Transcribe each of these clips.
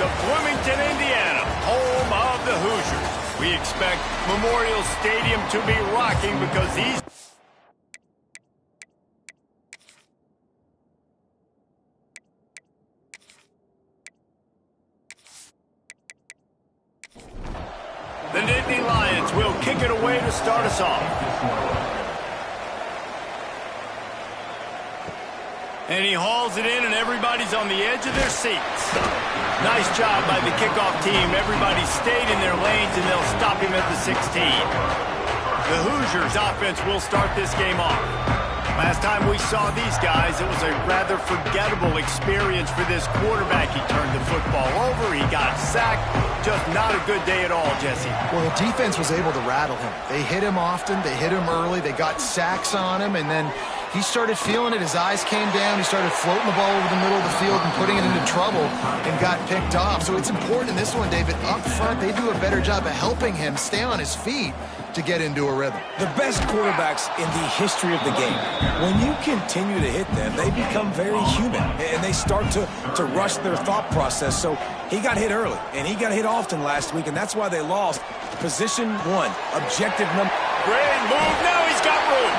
to Bloomington, Indiana, home of the Hoosiers. We expect Memorial Stadium to be rocking because these... The Nittany Lions will kick it away to start us off. And he hauls it in, and everybody's on the edge of their seats. Nice job by the kickoff team. Everybody stayed in their lanes, and they'll stop him at the 16. The Hoosiers offense will start this game off. Last time we saw these guys, it was a rather forgettable experience for this quarterback. He turned the football over. He got sacked. Just not a good day at all, Jesse. Well, the defense was able to rattle him. They hit him often. They hit him early. They got sacks on him, and then he started feeling it. His eyes came down. He started floating the ball over the middle of the field and putting it into trouble and got picked off. So it's important in this one, David. Up front, they do a better job of helping him stay on his feet to get into a rhythm. The best quarterbacks in the history of the game, when you continue to hit them, they become very human, and they start to rush their thought process. So he got hit early, and he got hit often last week, and that's why they lost. Position one, objective number. Great move. Now he's got room.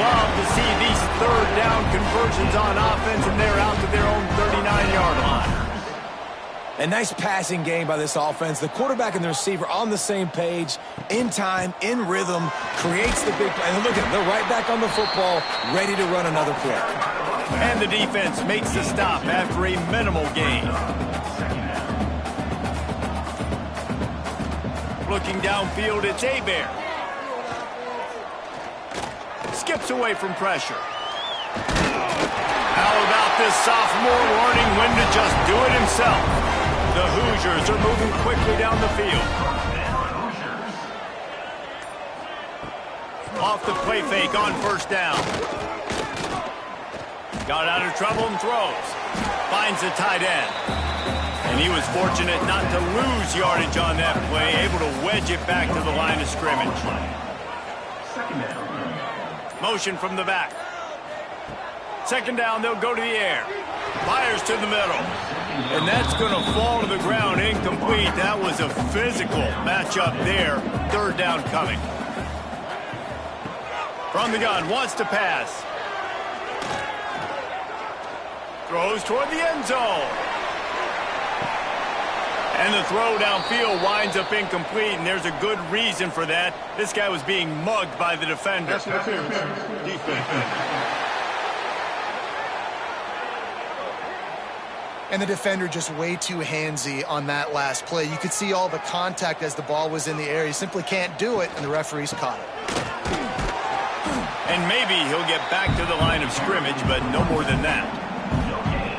Love to see these third down conversions on offense, and they're out to their own 39-yard line. A nice passing game by this offense. The quarterback and the receiver on the same page, in time, in rhythm, creates the big play. And look at them. They're right back on the football, ready to run another play. And the defense makes the stop after a minimal gain. Looking downfield, it's Hebert. Skips away from pressure. How about this sophomore learning when to just do it himself? The Hoosiers are moving quickly down the field. Off the play fake on first down. Got out of trouble and throws. Finds the tight end. And he was fortunate not to lose yardage on that play, able to wedge it back to the line of scrimmage. Motion from the back. Second down, they'll go to the air. Fires to the middle. And that's going to fall to the ground incomplete. That was a physical matchup there. Third down coming. From the gun, wants to pass. Throws toward the end zone. And the throw downfield winds up incomplete, and there's a good reason for that. This guy was being mugged by the defender. And the defender just way too handsy on that last play. You could see all the contact as the ball was in the air. He simply can't do it, and the referees caught it. And maybe he'll get back to the line of scrimmage, but no more than that.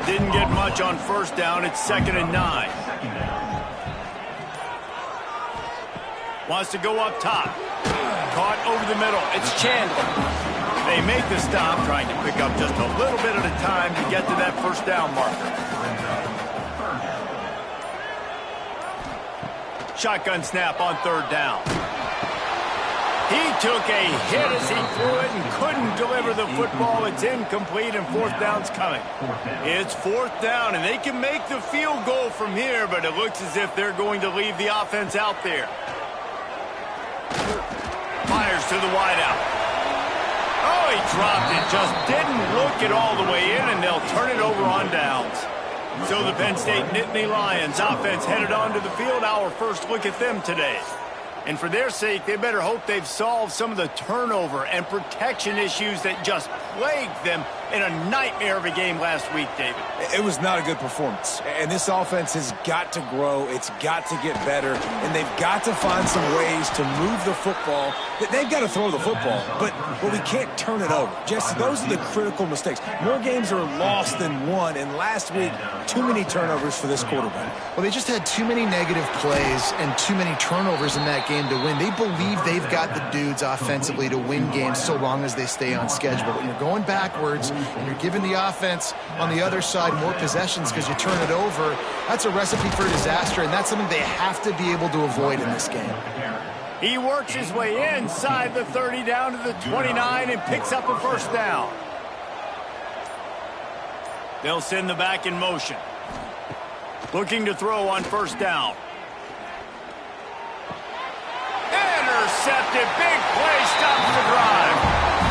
Didn't get much on first down. It's 2nd and 9. Wants to go up top. Caught over the middle. It's Chandler. They make the stop, trying to pick up just a little bit at a time to get to that first down marker. Shotgun snap on third down. He took a hit as he threw it and couldn't deliver the football. It's incomplete, and fourth down's coming. It's fourth down, and they can make the field goal from here, but it looks as if they're going to leave the offense out there. Fires to the wideout. Oh, he dropped it. Just didn't look it all the way in, and they'll turn it over on downs. So the Penn State Nittany Lions offense headed onto the field. Our first look at them today. And for their sake, they better hope they've solved some of the turnover and protection issues that just plagued them in a nightmare of a game last week, David. It was not a good performance. And this offense has got to grow. It's got to get better. And they've got to find some ways to move the football. They've got to throw the football, but we can't turn it over. Jesse, those are the critical mistakes. More games are lost than won, and last week, too many turnovers for this quarterback. Well, they just had too many negative plays and too many turnovers in that game to win. They believe they've got the dudes offensively to win games so long as they stay on schedule. But when you're going backwards and you're giving the offense on the other side more possessions because you turn it over, that's a recipe for disaster, and that's something they have to be able to avoid in this game. He works his way inside the 30 down to the 29 and picks up a first down. They'll send the back in motion. Looking to throw on first down. Intercepted. Big play. Stops the drive.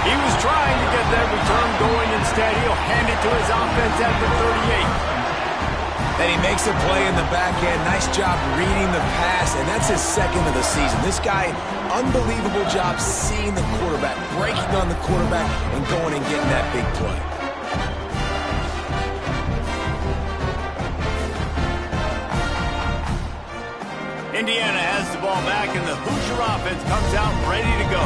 He was trying to get that return going. Instead, he'll hand it to his offense at the 38. And he makes a play in the back end. Nice job reading the pass, and that's his second of the season. This guy, unbelievable job seeing the quarterback, breaking on the quarterback, and going and getting that big play. Indiana has the ball back, and the Hoosier offense comes out ready to go.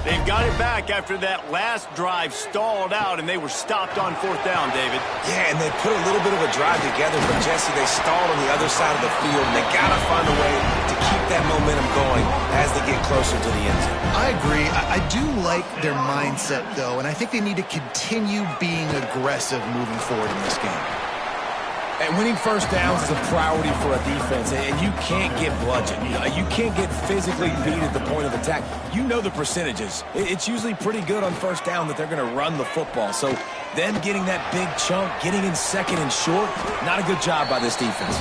They've got it back after that last drive stalled out, and they were stopped on fourth down, David. Yeah, and they put a little bit of a drive together, but, Jesse, they stalled on the other side of the field, and they got to find a way to keep that momentum going as they get closer to the end zone. I agree. I do like their mindset, though, and I think they need to continue being aggressive moving forward in this game. And winning first downs is a priority for a defense, and you can't get bludgeoned. You can't get physically beat at the point of attack. You know the percentages. It's usually pretty good on first down that they're going to run the football. So them getting that big chunk, getting in second and short, not a good job by this defense.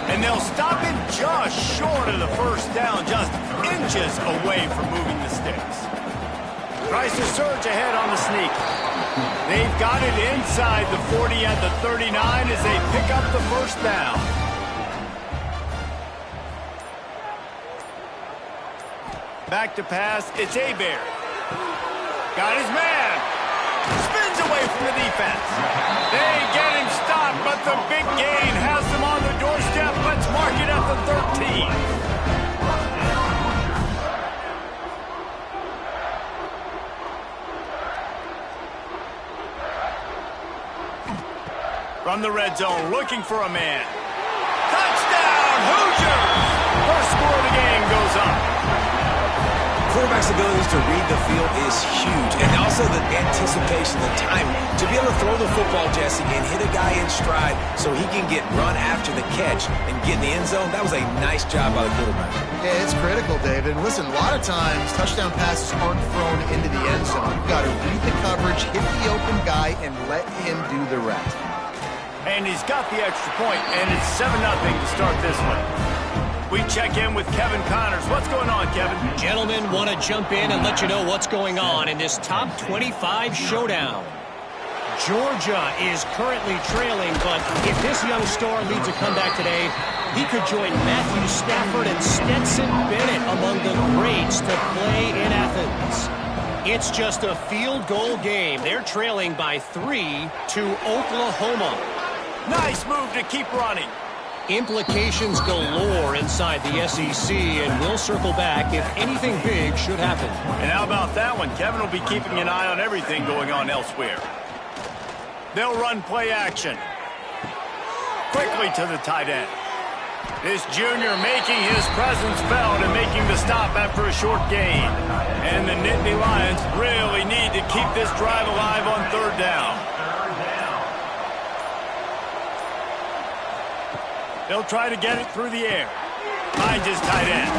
And they'll stop it just short of the first down, just inches away from moving the sticks. Tries to surge ahead on the sneak. They've got it inside the 40 at the 39 as they pick up the first down. Back to pass, it's Hebert. Got his man. Spins away from the defense. They get him stopped, but the big gain has them on the doorstep. Let's mark it at the 13. From the red zone, looking for a man. Touchdown, Hoosiers! First score of the game goes up. Quarterback's abilities to read the field is huge, and also the anticipation, the time to be able to throw the football, Jesse, and hit a guy in stride so he can get run after the catch and get in the end zone. That was a nice job by the quarterback. Yeah, it's critical, David. Listen, a lot of times touchdown passes aren't thrown into the end zone. You've got to read the coverage, hit the open guy, and let him do the rest. And he's got the extra point, and it's 7-0 to start this one. We check in with Kevin Connors. What's going on, Kevin? Gentlemen, want to jump in and let you know what's going on in this top 25 showdown. Georgia is currently trailing, but if this young star leads a comeback today, he could join Matthew Stafford and Stetson Bennett among the greats to play in Athens. It's just a field goal game. They're trailing by 3 to Oklahoma. Nice move to keep running. Implications galore inside the SEC, and we'll circle back if anything big should happen. And how about that one? Kevin will be keeping an eye on everything going on elsewhere. They'll run play action. Quickly to the tight end. This junior making his presence felt and making the stop after a short gain. And the Nittany Lions really need to keep this drive alive on third down. They'll try to get it through the air. Finds his tight end.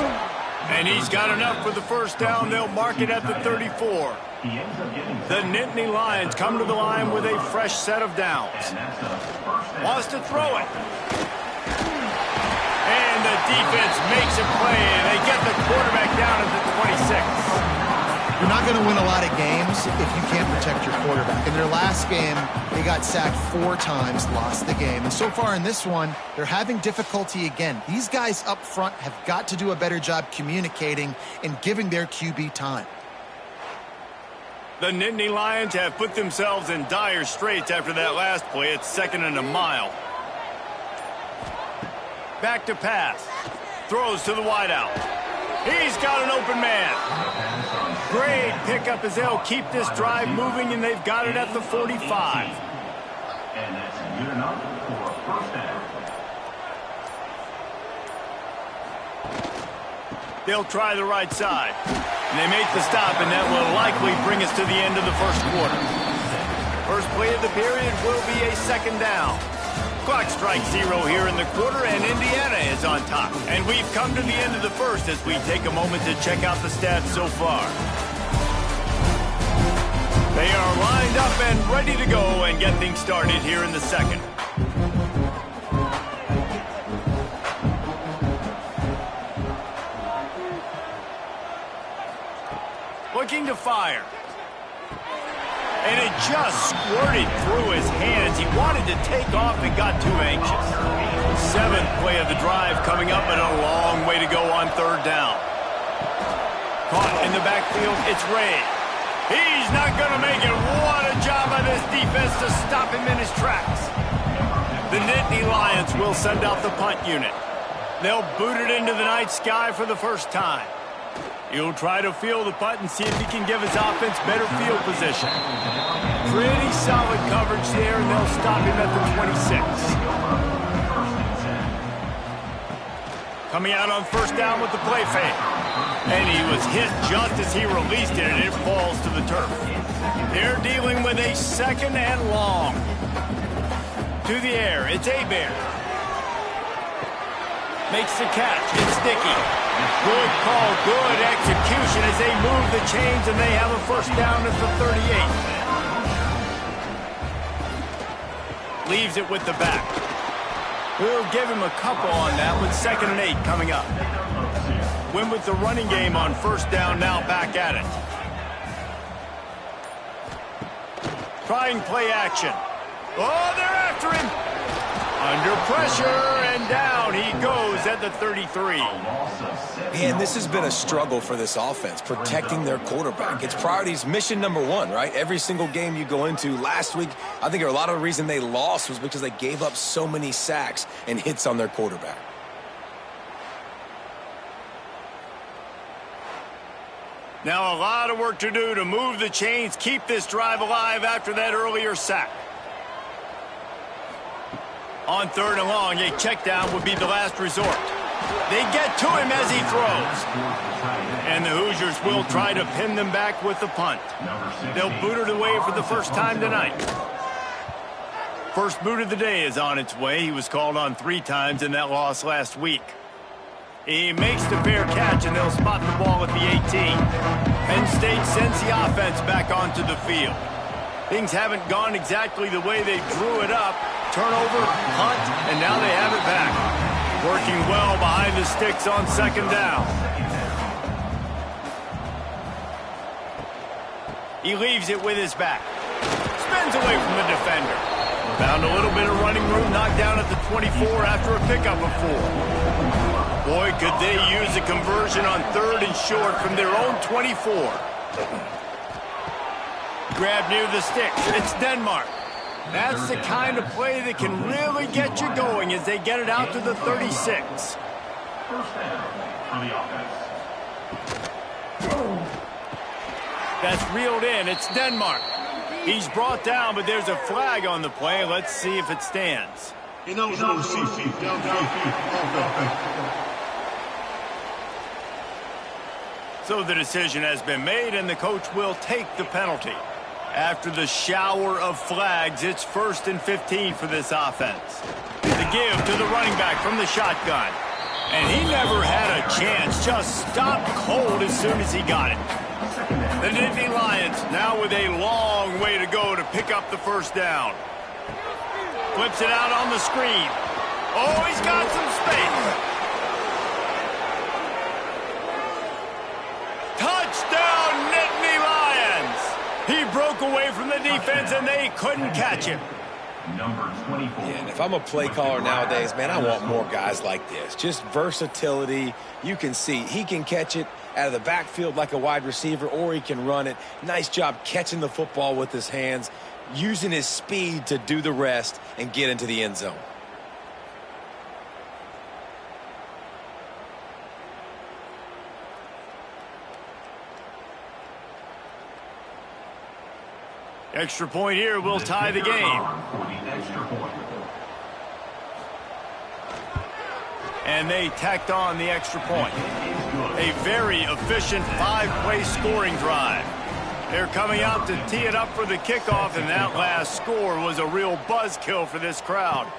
And he's got enough for the first down. They'll mark it at the 34. The Nittany Lions come to the line with a fresh set of downs. Wants to throw it. And the defense makes a play, and they get the quarterback down at the 26. You're not going to win a lot of games if you can't protect your quarterback. In their last game, they got sacked 4 times, lost the game. And so far in this one, they're having difficulty again. These guys up front have got to do a better job communicating and giving their QB time. The Nittany Lions have put themselves in dire straits after that last play. It's 2nd and a mile. Back to pass. Throws to the wideout. He's got an open man. Great pickup as they'll keep this drive moving, and they've got it at the 45. And that's good enough for a first down. They'll try the right side. And they make the stop, and that will likely bring us to the end of the first quarter. First play of the period will be a 2nd down. Clock strikes 0 here in the quarter, and Indiana is on top. And we've come to the end of the first as we take a moment to check out the stats so far. They are lined up and ready to go and get things started here in the second. looking to fire. And it just squirted through his hands. He wanted to take off and got too anxious. 7th play of the drive coming up, and a long way to go on 3rd down. Caught in the backfield, it's Ray. He's not going to make it. What a job by this defense to stop him in his tracks. The Nittany Lions will send out the punt unit. They'll boot it into the night sky for the first time. He'll try to field the punt and see if he can give his offense better field position. Pretty solid coverage there, and they'll stop him at the 26. Coming out on 1st down with the play fake. And he was hit just as he released it, and it falls to the turf. They're dealing with a 2nd and long. To the air, it's Hebert. Makes the catch, it's Sticky. Good call, good execution as they move the chains, and they have a 1st down at the 38. Leaves it with the back. We'll give him a couple on that with 2nd and 8 coming up. Win with the running game on 1st down, now back at it. Trying play action. Oh, they're after him. Under pressure, and down he goes at the 33. Man, this has been a struggle for this offense, protecting their quarterback. It's priorities mission number 1, right? Every single game you go into. Last week, I think a lot of the reason they lost was because they gave up so many sacks and hits on their quarterback. Now a lot of work to do to move the chains, keep this drive alive after that earlier sack. On 3rd and long, a check down would be the last resort. They get to him as he throws. And the Hoosiers will try to pin them back with the punt. They'll boot it away for the first time tonight. First boot of the day is on its way. He was called on 3 times in that loss last week. He makes the fair catch, and they'll spot the ball at the 18. Penn State sends the offense back onto the field. Things haven't gone exactly the way they drew it up. Turnover, punt, and now they have it back. Working well behind the sticks on 2nd down. He leaves it with his back. Spins away from the defender. Found a little bit of running room, knocked down at the 24 after a pickup of 4. Boy, could they use a conversion on 3rd and short from their own 24. Grab near the sticks. It's Denmark. That's the kind of play that can really get you going as they get it out to the 36. 1st down for the offense. That's reeled in. It's Denmark. He's brought down, but there's a flag on the play. Let's see if it stands. So the decision has been made, and the coach will take the penalty. After the shower of flags, it's 1st and 15 for this offense. The give to the running back from the shotgun. And he never had a chance, just stopped cold as soon as he got it. The Nittany Lions now with a long way to go to pick up the 1st down. Flips it out on the screen. Oh, he's got some space. Touchdown, Nittany Lions! He broke away from the defense, and they couldn't catch him. Number 24. Yeah, and if I'm a play caller nowadays, man, I want more guys like this. Just versatility. You can see he can catch it out of the backfield like a wide receiver, or he can run it. Nice job catching the football with his hands, using his speed to do the rest and get into the end zone. Extra point here will tie the game. And they tacked on the extra point. A very efficient 5-play scoring drive. They're coming out to tee it up for the kickoff, and that last score was a real buzzkill for this crowd.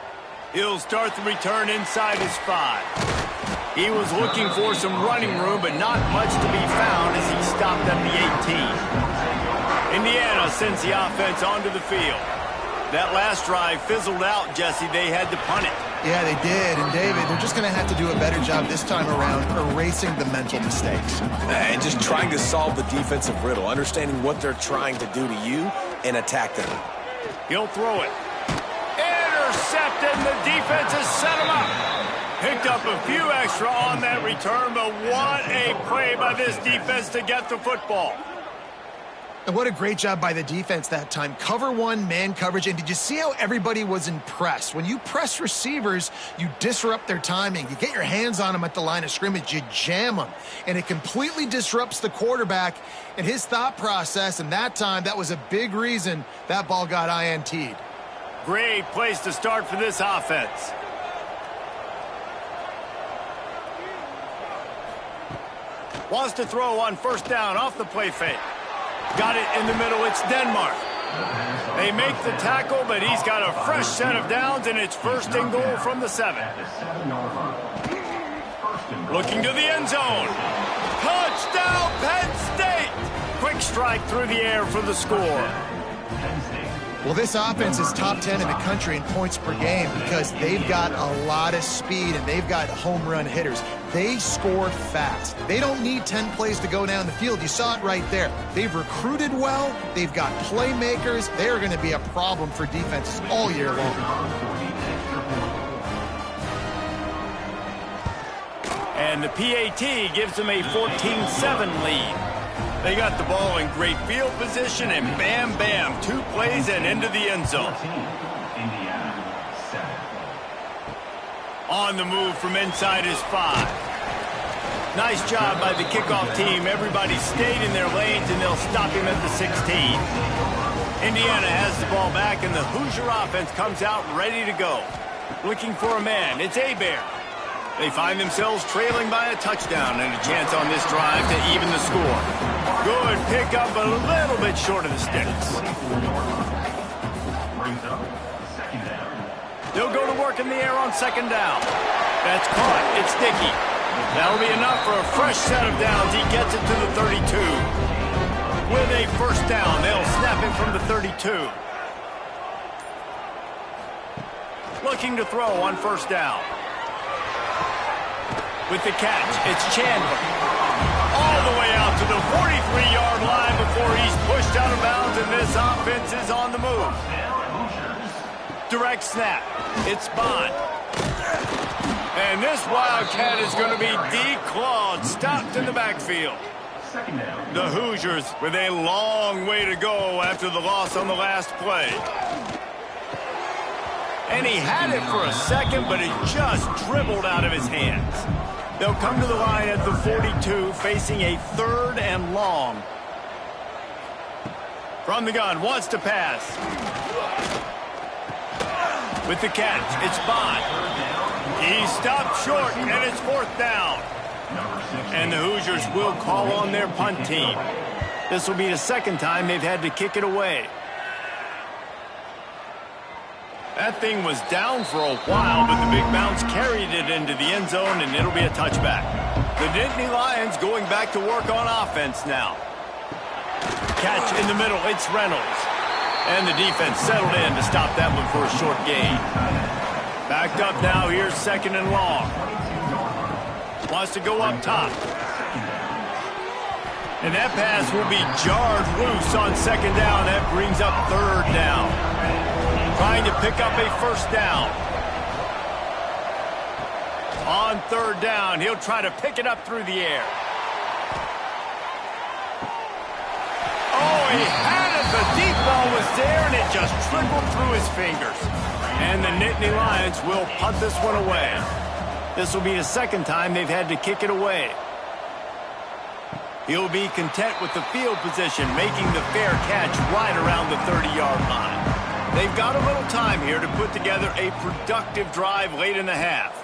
He'll start the return inside his 5. He was looking for some running room, but not much to be found as he stopped at the 18. Indiana sends the offense onto the field. That last drive fizzled out, Jesse. They had to punt it. Yeah, they did. And, David, they're just going to have to do a better job this time around erasing the mental mistakes. And just trying to solve the defensive riddle, understanding what they're trying to do to you and attack them. He'll throw it. Intercepted, and the defense has set him up. Picked up a few extra on that return, but what a play by this defense to get the football. And what a great job by the defense that time. Cover one, man coverage. And did you see how everybody was in press? When you press receivers, you disrupt their timing. You get your hands on them at the line of scrimmage. You jam them. And it completely disrupts the quarterback and his thought process. And that time, that was a big reason that ball got INT'd. Great place to start for this offense. Wants to throw on first down off the play fake. Got it in the middle. It's Denmark. They make the tackle, but he's got a fresh set of downs, and it's first and goal from the 7. Looking to the end zone. Touchdown, Penn State! Quick strike through the air for the score. Well, this offense is top 10 in the country in points per game because they've got a lot of speed and they've got home run hitters. They score fast. They don't need 10 plays to go down the field. You saw it right there. They've recruited well. They've got playmakers. They're going to be a problem for defenses all year long. And the PAT gives them a 14-7 lead. They got the ball in great field position, and bam, bam, 2 plays and into the end zone. On the move from inside is 5. Nice job by the kickoff team. Everybody stayed in their lanes, and they'll stop him at the 16. Indiana has the ball back, and the Hoosier offense comes out ready to go. Looking for a man. It's Hebert. They find themselves trailing by a touchdown and a chance on this drive to even the score. Good pickup, but a little bit short of the sticks. They'll go to work in the air on second down. That's caught. It's Dickey. That'll be enough for a fresh set of downs. He gets it to the 32. With a first down, they'll snap him from the 32. Looking to throw on first down. With the catch, it's Chandler. All the way out to the 43-yard line before he's pushed out of bounds, and this offense is on the move. Direct snap. It's Bond. And this Wildcat is going to be declawed, stopped in the backfield. The Hoosiers with a long way to go after the loss on the last play. And he had it for a second, but it just dribbled out of his hands. They'll come to the line at the 42, facing a 3rd and long. From the gun, wants to pass. With the catch, it's Bond. He stopped short, and it's 4th down. And the Hoosiers will call on their punt team. This will be the second time they've had to kick it away. That thing was down for a while, but the big bounce carried it into the end zone, and it'll be a touchback. The Nittany Lions going back to work on offense now. Catch in the middle, it's Reynolds. And the defense settled in to stop that one for a short gain. Backed up now, here's 2nd and long. Wants to go up top. And that pass will be jarred loose on 2nd down. That brings up 3rd down. Trying to pick up a first down. On 3rd down, he'll try to pick it up through the air. Oh, he had it. The deep ball was there, and it just trickled through his fingers. And the Nittany Lions will punt this one away. This will be the second time they've had to kick it away. He'll be content with the field position, making the fair catch right around the 30-yard line. They've got a little time here to put together a productive drive late in the half.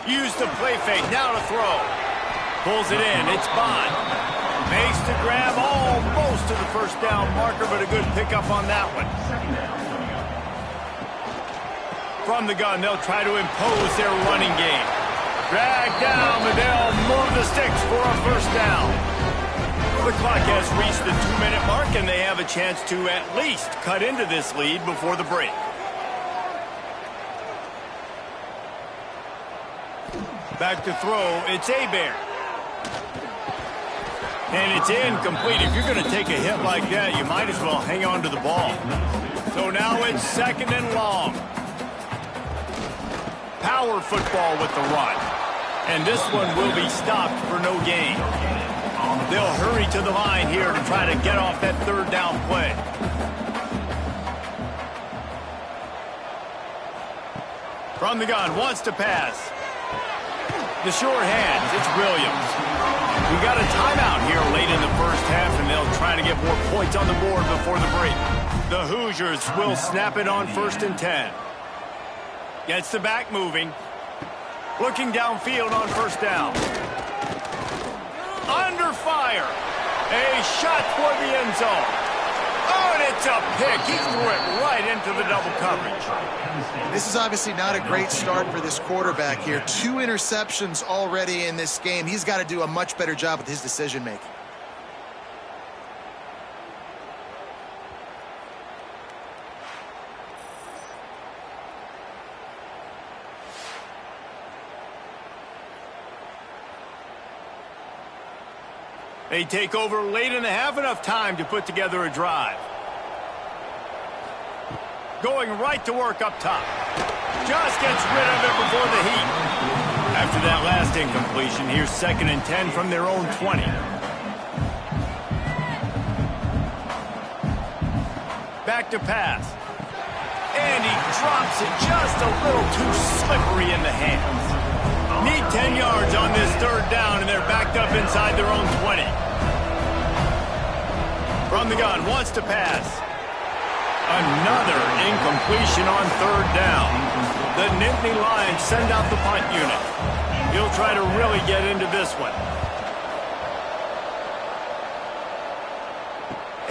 Use the play fake, now to throw. Pulls it in, it's Bond. Makes the grab almost to the first down marker, but a good pickup on that one. From the gun, they'll try to impose their running game. Drag down, but they'll move the sticks for a first down. The clock has reached the 2-minute mark, and they have a chance to at least cut into this lead before the break. Back to throw, it's Hebert. And it's incomplete. If you're going to take a hit like that, you might as well hang on to the ball. So now it's 2nd and long. Power football with the run. And this one will be stopped for no gain. They'll hurry to the line here to try to get off that 3rd down play. From the gun, wants to pass. The short hands, it's Williams. We got a timeout here late in the first half, and they'll try to get more points on the board before the break. The Hoosiers will snap it on 1st and 10. Gets the back moving. Looking downfield on 1st down. Under fire. A shot toward the end zone. Oh, and it's a pick. He threw it right into the double coverage. This is obviously not a great start for this quarterback here. 2 interceptions already in this game. He's got to do a much better job with his decision-making. They take over late in the half, enough time to put together a drive. Going right to work up top. Just gets rid of it before the heat. After that last incompletion, here's 2nd and 10 from their own 20. Back to pass. And he drops it just a little too slippery in the hands. Need 10 yards on this 3rd down, and they're backed up inside their own 20. From the gun, wants to pass. Another incompletion on 3rd down. The Nittany Lions send out the punt unit. He'll try to really get into this one.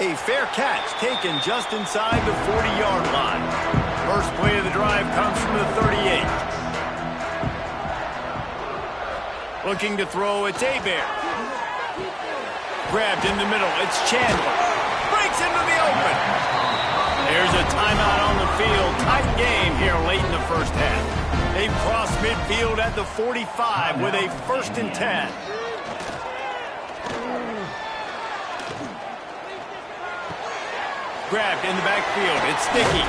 A fair catch taken just inside the 40-yard line. First play of the drive comes from the 38. Looking to throw, it's Hebert. Grabbed in the middle, it's Chandler. Breaks into the open. There's a timeout on the field. Tight game here late in the first half. They've crossed midfield at the 45 with a 1st and 10. Grabbed in the backfield, it's Sticky.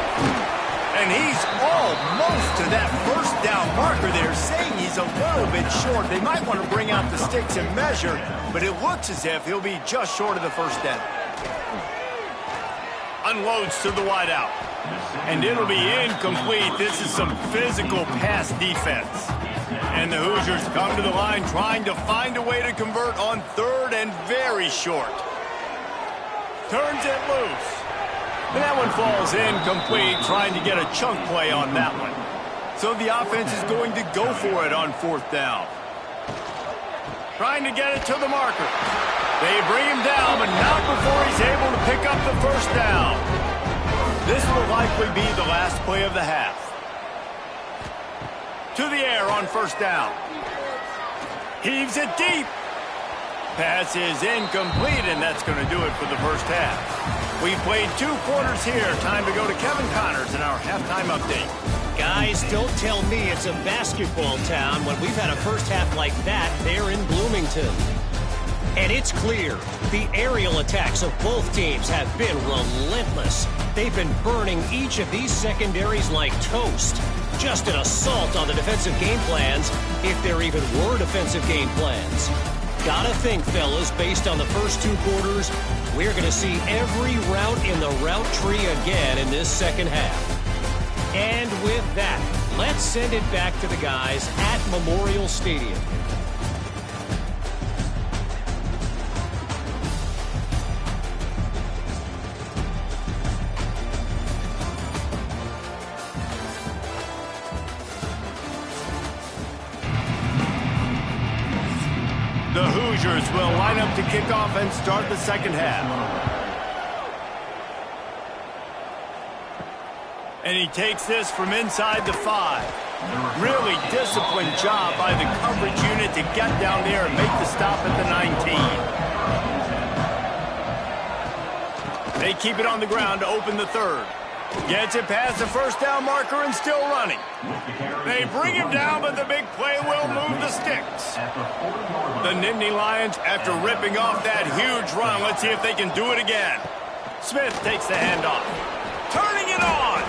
And he's almost to that 1st down marker there, saying he's a little bit short. They might want to bring out the sticks and measure, but it looks as if he'll be just short of the 1st down. Unloads to the wideout. And it'll be incomplete. This is some physical pass defense. And the Hoosiers come to the line trying to find a way to convert on 3rd and very short. Turns it loose. And that one falls incomplete, trying to get a chunk play on that one. So the offense is going to go for it on 4th down. Trying to get it to the marker. They bring him down, but not before he's able to pick up the 1st down. This will likely be the last play of the half. To the air on 1st down. Heaves it deep. Pass is incomplete, and that's going to do it for the first half. We've played 2 quarters here. Time to go to Kevin Connors in our halftime update. Guys, don't tell me it's a basketball town when we've had a first half like that there in Bloomington. And it's clear, the aerial attacks of both teams have been relentless. They've been burning each of these secondaries like toast. Just an assault on the defensive game plans, if there even were defensive game plans. Gotta think, fellas, based on the first 2 quarters, we're going to see every route in the route tree again in this second half. And with that, let's send it back to the guys at Memorial Stadium. The Hoosiers will line up to kick off and start the second half. And he takes this from inside the 5. Really disciplined job by the coverage unit to get down there and make the stop at the 19. They keep it on the ground to open the 3rd. Gets it past the first down marker and still running. They bring him down, but the big play will move the sticks. The Nittany Lions, after ripping off that huge run, let's see if they can do it again. Smith takes the handoff. Turning it on.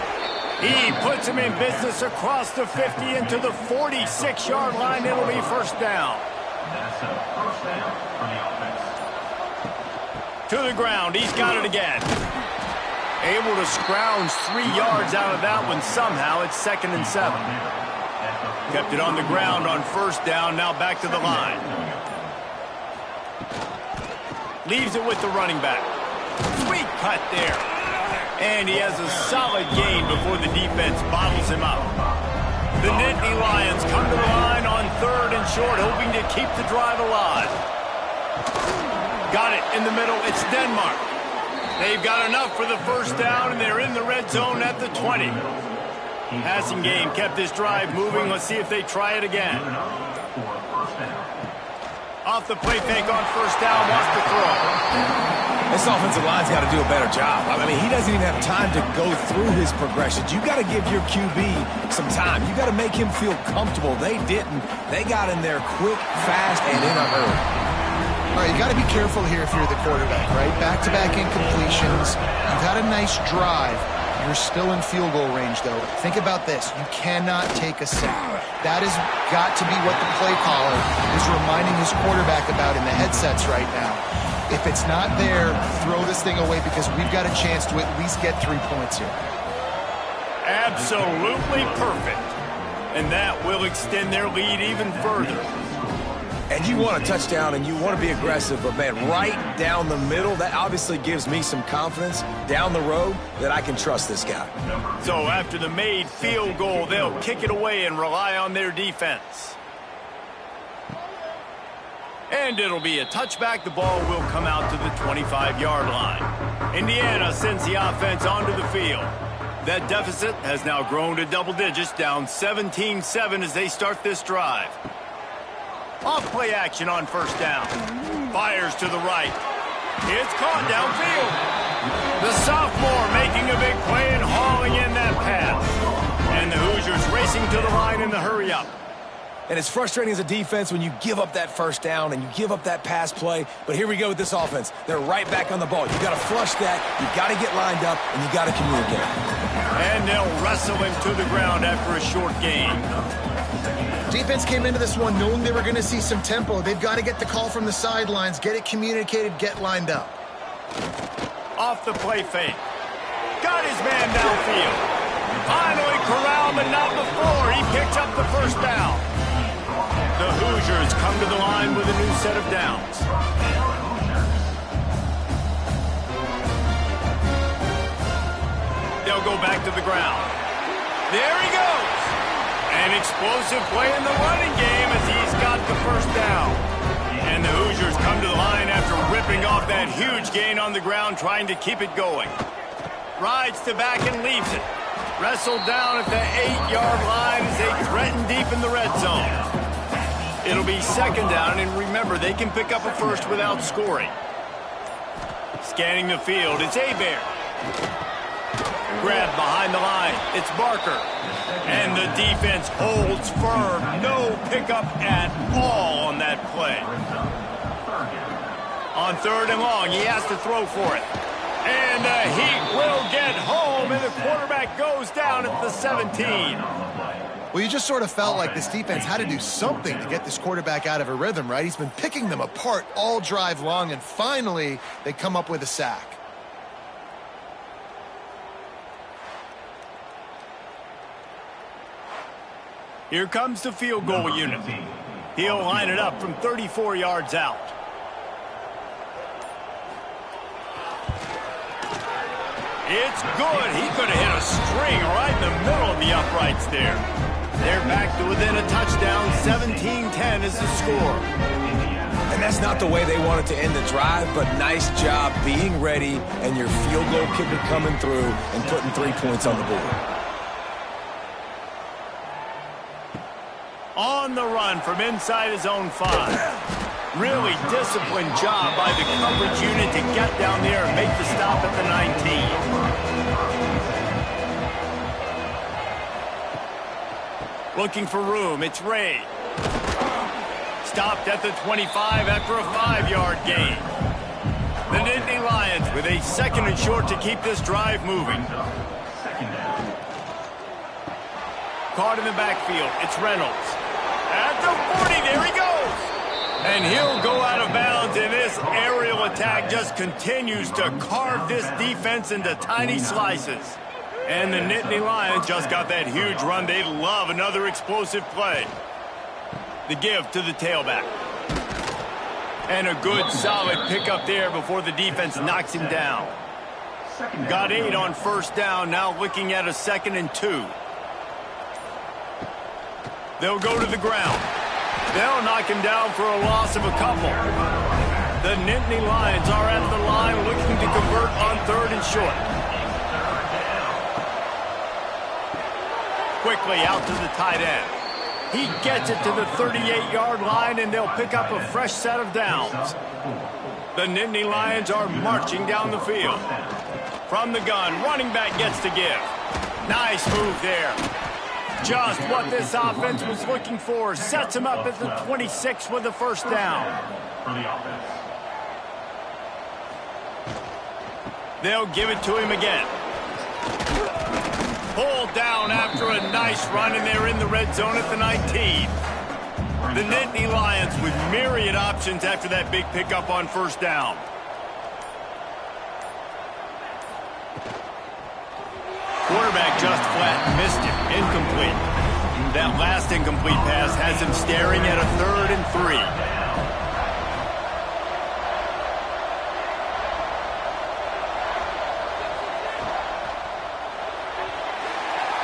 He puts him in business across the 50 into the 46-yard line. It'll be first down. That's a first down for the offense. To the ground. He's got it again. Able to scrounge 3 yards out of that one somehow. It's 2nd and 7. Kept it on the ground on first down. Now back to the line. Leaves it with the running back. Sweet cut there. And he has a solid gain before the defense bottles him up. The Nittany Lions come to the line on 3rd and short, hoping to keep the drive alive. Got it in the middle. It's Denmark. They've got enough for the first down, and they're in the red zone at the 20. Passing game kept this drive moving. Let's see if they try it again. Off the play fake on first down, wants to throw. This offensive line's got to do a better job. I mean, he doesn't even have time to go through his progressions. You got to give your QB some time. You got to make him feel comfortable. They didn't. They got in there quick, fast, and in a hurry. All right, you got to be careful here if you're the quarterback, right? Back-to-back incompletions. You've had a nice drive. You're still in field goal range, though. Think about this. You cannot take a sack. That has got to be what the play caller is reminding his quarterback about in the headsets right now. If it's not there, throw this thing away because we've got a chance to at least get 3 points here. Absolutely perfect. And that will extend their lead even further. And you want a touchdown and you want to be aggressive, but, man, right down the middle, that obviously gives me some confidence down the road that I can trust this guy. So after the made field goal, they'll kick it away and rely on their defense. And it'll be a touchback. The ball will come out to the 25-yard line. Indiana sends the offense onto the field. That deficit has now grown to double digits, down 17-7 as they start this drive. Off play action on first down. Fires to the right. It's caught downfield. The sophomore making a big play and hauling in that pass. And the Hoosiers racing to the line in the hurry-up. And it's frustrating as a defense when you give up that first down and you give up that pass play. But here we go with this offense. They're right back on the ball. You got to flush that. You got to get lined up, and you got to communicate. And they'll wrestle him to the ground after a short gain. Defense came into this one knowing they were going to see some tempo. They've got to get the call from the sidelines, get it communicated, get lined up. Off the play fake. Got his man downfield. Finally corralled, but not before. He picks up the first down. The Hoosiers come to the line with a new set of downs. They'll go back to the ground. There he goes. An explosive play in the running game as he's got the first down. And the Hoosiers come to the line after ripping off that huge gain on the ground, trying to keep it going. Rides to back and leaves it. Wrestled down at the 8-yard line as they threaten deep in the red zone. It'll be second down, and remember, they can pick up a first without scoring. Scanning the field, it's Hebert. Grabbed behind the line, it's Barker. And the defense holds firm. No pickup at all on that play. On third and long, he has to throw for it. And the Heat will get home, and the quarterback goes down at the 17. Well, you just sort of felt like this defense had to do something to get this quarterback out of a rhythm, right? He's been picking them apart all drive long, and finally they come up with a sack. Here comes the field goal unit. He'll line it up from 34 yards out. It's good. He could have hit a string right in the middle of the uprights there. They're back to within a touchdown. 17-10 is the score. And that's not the way they wanted to end the drive, but nice job being ready and your field goal kicker coming through and putting 3 points on the board. On the run from inside his own 5. Really disciplined job by the coverage unit to get down there and make the stop at the 19. Looking for room. It's Ray. Stopped at the 25 after a 5-yard gain. The Nittany Lions with a 2nd and short to keep this drive moving. Caught in the backfield. It's Reynolds. At the 40, there he goes. And he'll go out of bounds, and this aerial attack just continues to carve this defense into tiny slices. And the Nittany Lions just got that huge run. They love another explosive play. The give to the tailback. And a good, solid pickup there before the defense knocks him down. Got 8 on 1st down, now looking at a 2nd and 2. They'll go to the ground. They'll knock him down for a loss of a couple. The Nittany Lions are at the line looking to convert on 3rd and short. Quickly out to the tight end. He gets it to the 38-yard line, and they'll pick up a fresh set of downs. The Nittany Lions are marching down the field. From the gun, running back gets to give. Nice move there. Just what this offense was looking for. Sets him up at the 26 with the 1st down. They'll give it to him again. Pulled down after a nice run, and they're in the red zone at the 19. The Nittany Lions with myriad options after that big pickup on 1st down. Quarterback just flat missed it. Incomplete. That last incomplete pass has him staring at a 3rd and 3.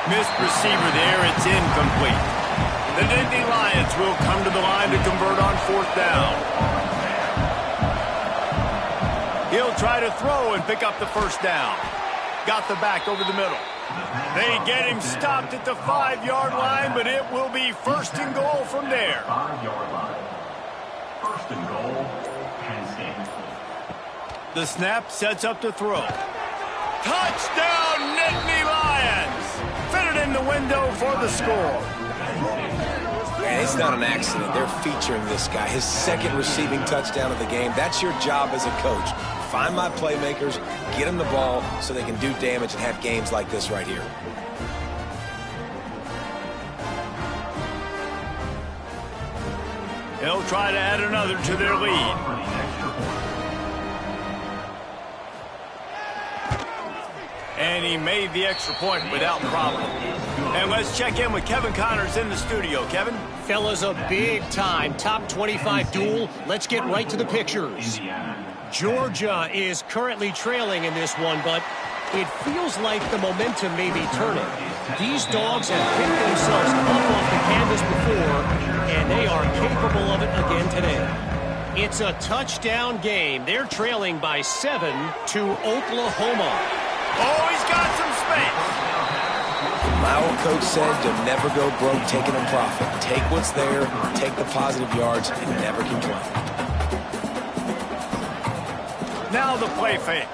Missed receiver there. It's incomplete. The Nittany Lions will come to the line to convert on 4th down. He'll try to throw and pick up the 1st down. Got the back over the middle. They get him stopped at the 5-yard line, but it will be 1st and goal from there. 5-yard line. 1st and goal. Penn State. The snap sets up to throw. Touchdown, Nittany Lions! Fit it in the window for the score. And it's not an accident. They're featuring this guy. His 2nd receiving touchdown of the game. That's your job as a coach. Find my playmakers, get them the ball so they can do damage and have games like this right here. They'll try to add another to their lead. And he made the extra point without problem. And let's check in with Kevin Connors in the studio. Kevin? Fellas, a big-time top 25 duel. Let's get right to the pictures. Georgia is currently trailing in this one, but it feels like the momentum may be turning. These dogs have picked themselves up off the canvas before, and they are capable of it again today. It's a touchdown game. They're trailing by 7 to Oklahoma. Oh, he's got some space. My old coach said to never go broke taking a profit. Take what's there, take the positive yards, and never complain. Now the play fake.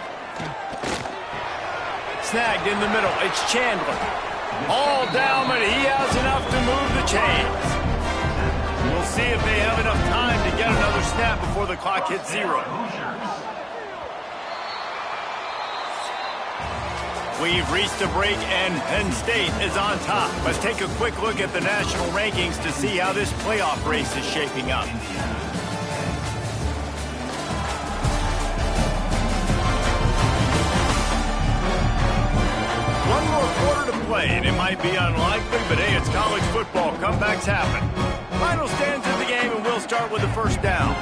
Snagged in the middle. It's Chandler. All down, but he has enough to move the chains. We'll see if they have enough time to get another snap before the clock hits 0. We've reached a break, and Penn State is on top. Let's take a quick look at the national rankings to see how this playoff race is shaping up. One more quarter to play, and it might be unlikely, but hey, it's college football. Comebacks happen. Final stands of the game, and we'll start with the 1st down.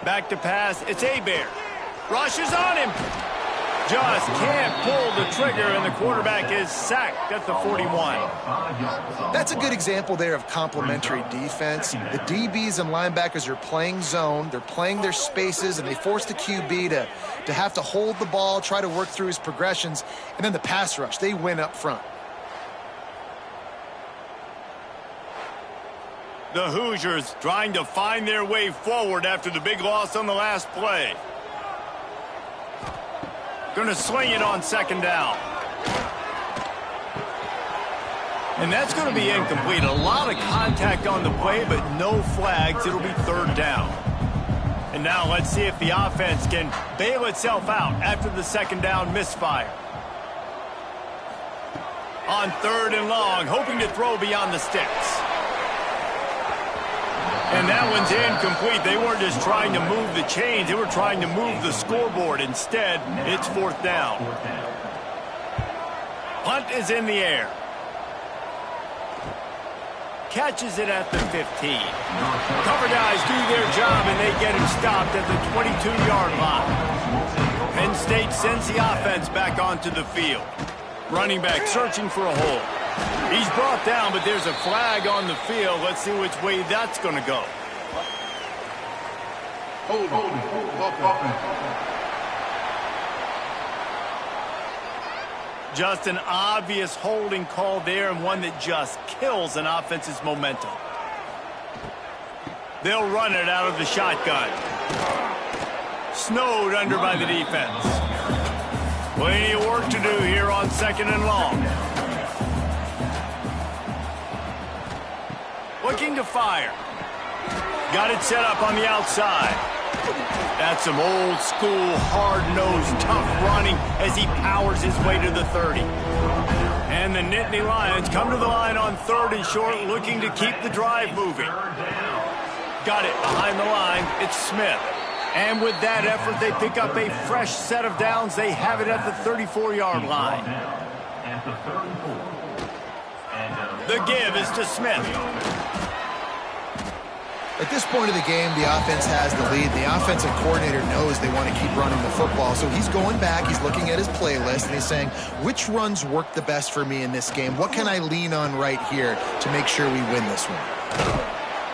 Back to pass, it's Hebert. Rushes on him. Just can't pull the trigger, and the quarterback is sacked at the 41. That's a good example there of complementary defense. The DBs and linebackers are playing zone. They're playing their spaces, and they force the QB to have to hold the ball, try to work through his progressions, and then the pass rush. They win up front. The Hoosiers trying to find their way forward after the big loss on the last play. Going to swing it on 2nd down. And that's going to be incomplete. A lot of contact on the play, but no flags. It'll be third down. And now let's see if the offense can bail itself out after the second down misfire. On third and long, hoping to throw beyond the sticks. And that one's incomplete. They weren't just trying to move the chains. They were trying to move the scoreboard. Instead, it's fourth down. Punt is in the air. Catches it at the 15. Cover guys do their job, and they get him stopped at the 22-yard line. Penn State sends the offense back onto the field. Running back searching for a hole. He's brought down, but there's a flag on the field. Let's see which way that's going to go. Just an obvious holding call there, and one that just kills an offense's momentum. They'll run it out of the shotgun. Snowed under by the defense. Plenty of work to do here on second and long. Looking to fire. Got it set up on the outside. That's some old school, hard-nosed, tough running as he powers his way to the 30. And the Nittany Lions come to the line on third and short, looking to keep the drive moving. Got it behind the line. It's Smith. And with that effort, they pick up a fresh set of downs. They have it at the 34-yard line. The give is to Smith. At this point of the game, the offense has the lead. The offensive coordinator knows they want to keep running the football. So he's going back, he's looking at his playlist, and he's saying, which runs work the best for me in this game? What can I lean on right here to make sure we win this one?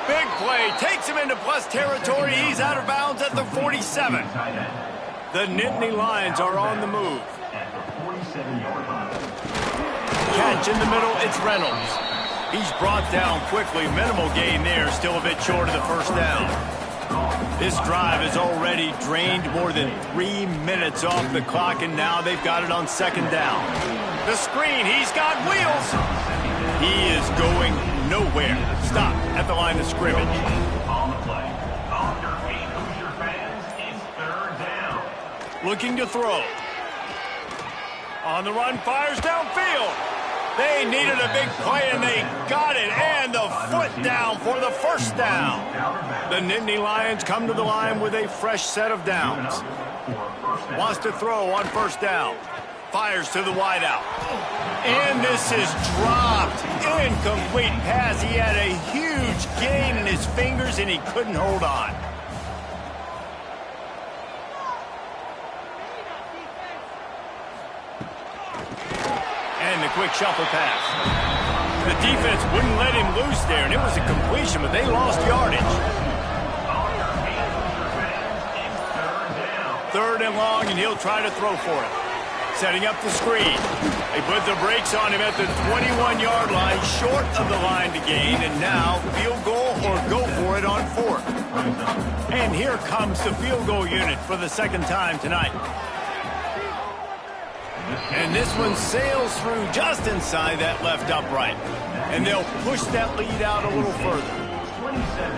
Big play, takes him into plus territory. He's out of bounds at the 47. The Nittany Lions are on the move. Catch in the middle, it's Reynolds. He's brought down quickly. Minimal gain there, still a bit short of the first down. This drive has already drained more than 3 minutes off the clock, and now they've got it on second down. The screen, he's got wheels. He is going nowhere. Stop at the line of scrimmage. On the play. After 8 Hoosier fans, it's third down. Looking to throw. On the run, fires downfield. They needed a big play, and they got it. And the foot down for the first down. The Nittany Lions come to the line with a fresh set of downs. Wants to throw on first down. Fires to the wideout. And this is dropped. Incomplete pass. He had a huge gain in his fingers, and he couldn't hold on. And the quick shuffle pass. The defense wouldn't let him loose there, and it was a completion, but they lost yardage. Third and long, and he'll try to throw for it. Setting up the screen. They put the brakes on him at the 21-yard line, short of the line to gain, and now field goal or go for it on fourth. And here comes the field goal unit for the second time tonight. And this one sails through just inside that left upright. And they'll push that lead out a little further.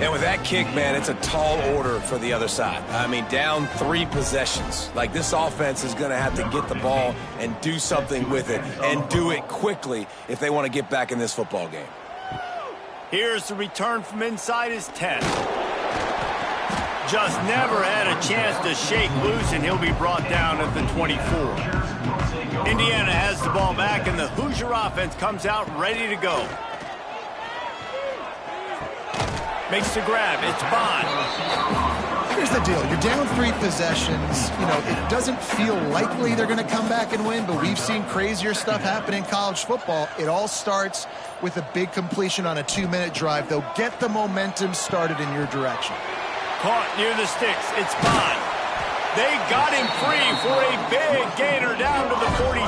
And with that kick, man, it's a tall order for the other side. I mean, down 3 possessions. Like, this offense is going to have to get the ball and do something with it, and do it quickly if they want to get back in this football game. Here's the return from inside his 10. Just never had a chance to shake loose, and he'll be brought down at the 24. Indiana has the ball back, and the Hoosier offense comes out ready to go. Makes the grab. It's Bond. Here's the deal. You're down 3 possessions. You know, it doesn't feel likely they're going to come back and win, but we've seen crazier stuff happen in college football. It all starts with a big completion on a 2-minute drive. They'll get the momentum started in your direction. Caught near the sticks. It's Bond. They got him free for a big gainer down to the 43.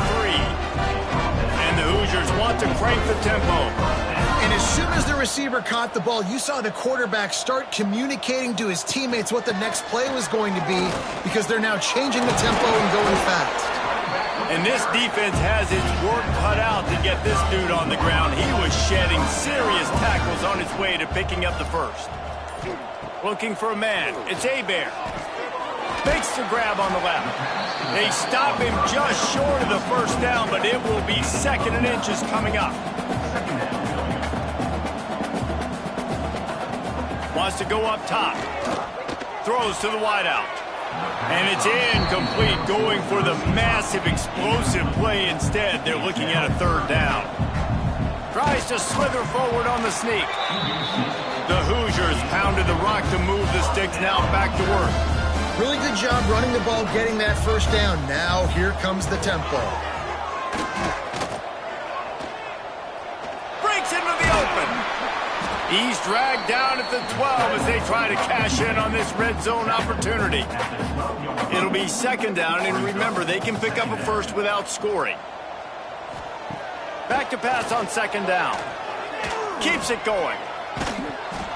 And the Hoosiers want to crank the tempo. And as soon as the receiver caught the ball, you saw the quarterback start communicating to his teammates what the next play was going to be because they're now changing the tempo and going fast. And this defense has its work cut out to get this dude on the ground. He was shedding serious tackles on his way to picking up the first. Looking for a man. It's Hebert. Makes the grab on the left. They stop him just short of the first down, but it will be 2nd and inches coming up. Wants to go up top. Throws to the wideout. And it's incomplete, going for the massive explosive play instead. They're looking at a 3rd down. Tries to slither forward on the sneak. The Hoosiers pounded the rock to move the sticks, now back to work. Really good job running the ball, getting that 1st down. Now here comes the tempo. Breaks into the open. He's dragged down at the 12 as they try to cash in on this red zone opportunity. It'll be 2nd down, and remember, they can pick up a first without scoring. Back to pass on 2nd down. Keeps it going.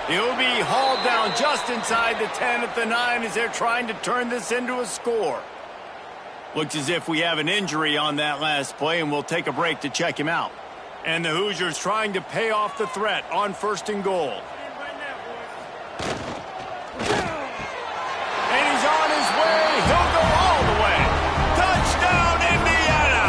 He'll be hauled down just inside the 10 at the 9 as they're trying to turn this into a score. Looks as if we have an injury on that last play, and we'll take a break to check him out. And the Hoosiers trying to pay off the threat on 1st and goal. And he's on his way. He'll go all the way. Touchdown, Indiana!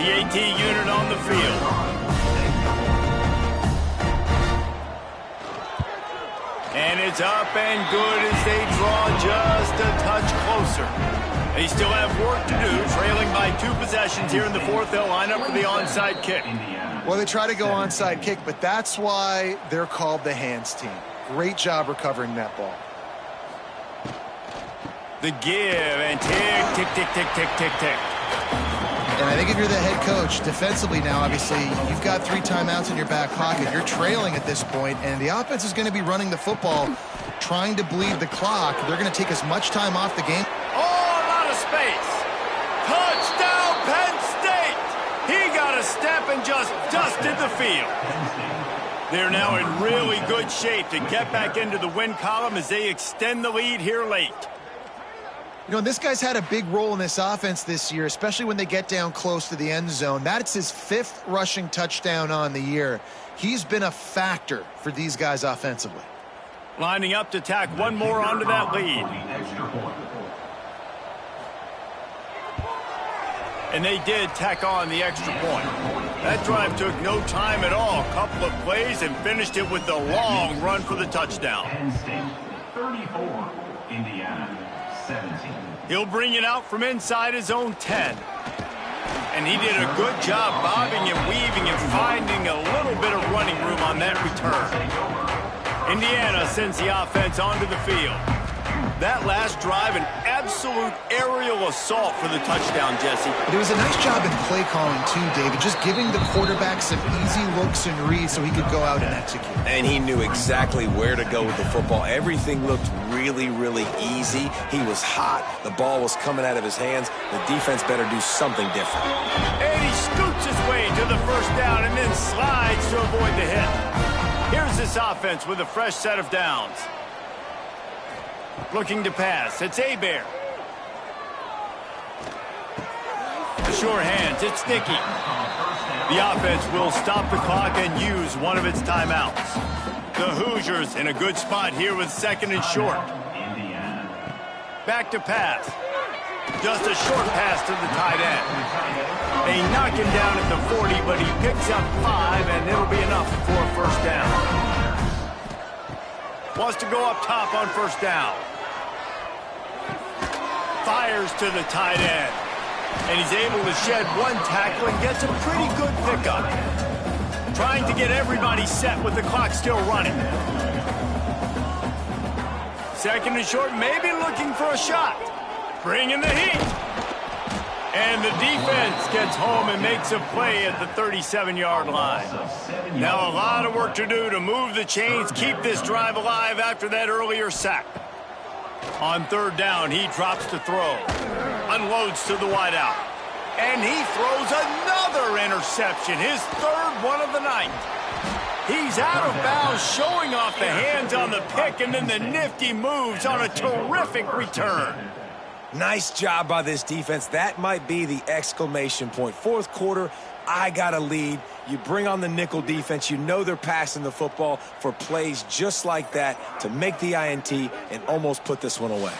The AT unit on the field. And it's up and good as they draw just a touch closer. They still have work to do, trailing by 2 possessions here in the 4th. They'll line up for the onside kick. Well, they try to go onside kick, but that's why they're called the hands team. Great job recovering that ball. The give and tick, tick, tick, tick, tick, tick, tick. And I think if you're the head coach, defensively now, obviously, you've got 3 timeouts in your back pocket. You're trailing at this point, and the offense is going to be running the football, trying to bleed the clock. They're going to take as much time off the game. Oh, a lot of space. Touchdown, Penn State. He got a step and just dusted the field. They're now in really good shape to get back into the win column as they extend the lead here late. You know, this guy's had a big role in this offense this year, especially when they get down close to the end zone. That's his 5th rushing touchdown on the year. He's been a factor for these guys offensively. Lining up to tack one more onto that lead. And they did tack on the extra point. That drive took no time at all. A couple of plays and finished it with a long run for the touchdown. Penn State 34, Indiana 17. He'll bring it out from inside his own 10. And he did a good job bobbing and weaving and finding a little bit of running room on that return. Indiana sends the offense onto the field. That last drive, an absolute aerial assault for the touchdown, Jesse. But it was a nice job in play calling, too, David, just giving the quarterback some easy looks and reads so he could go out and execute. And he knew exactly where to go with the football. Everything looked really, really easy. He was hot. The ball was coming out of his hands. The defense better do something different. And he scoots his way to the 1st down and then slides to avoid the hit. Here's this offense with a fresh set of downs. Looking to pass. It's Hebert. The sure hands. It's Sticky. The offense will stop the clock and use one of its timeouts. The Hoosiers in a good spot here with 2nd and short. Back to pass. Just a short pass to the tight end. They knock him down at the 40, but he picks up 5, and it'll be enough for a 1st down. Wants to go up top on 1st down. Fires to the tight end. And he's able to shed one tackle and gets a pretty good pickup. Trying to get everybody set with the clock still running. 2nd and short, maybe looking for a shot. Bringing the heat. And the defense gets home and makes a play at the 37-yard line. Now a lot of work to do to move the chains, keep this drive alive after that earlier sack. On third down, he drops to throw. Unloads to the wideout. And he throws another interception, his third one of the night. He's out of bounds, showing off the hands on the pick, and then the nifty moves on a terrific return. Nice job by this defense. That might be the exclamation point. Fourth quarter, I got a lead. You bring on the nickel defense. You know they're passing the football for plays just like that to make the INT and almost put this one away.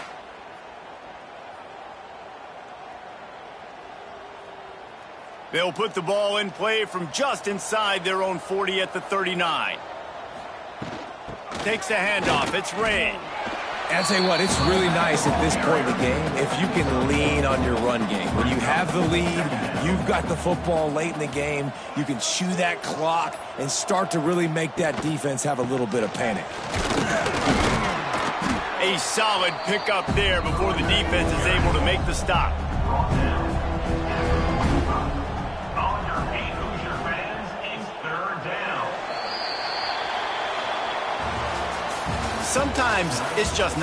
They'll put the ball in play from just inside their own 40 at the 39. Takes the handoff. It's Ray. I'll tell you what, it's really nice at this point in the game if you can lean on your run game. When you have the lead, you've got the football late in the game, you can chew that clock and start to really make that defense have a little bit of panic. A solid pickup there before the defense is able to make the stop. All your Hoosier fans, it's third down. Sometimes it's just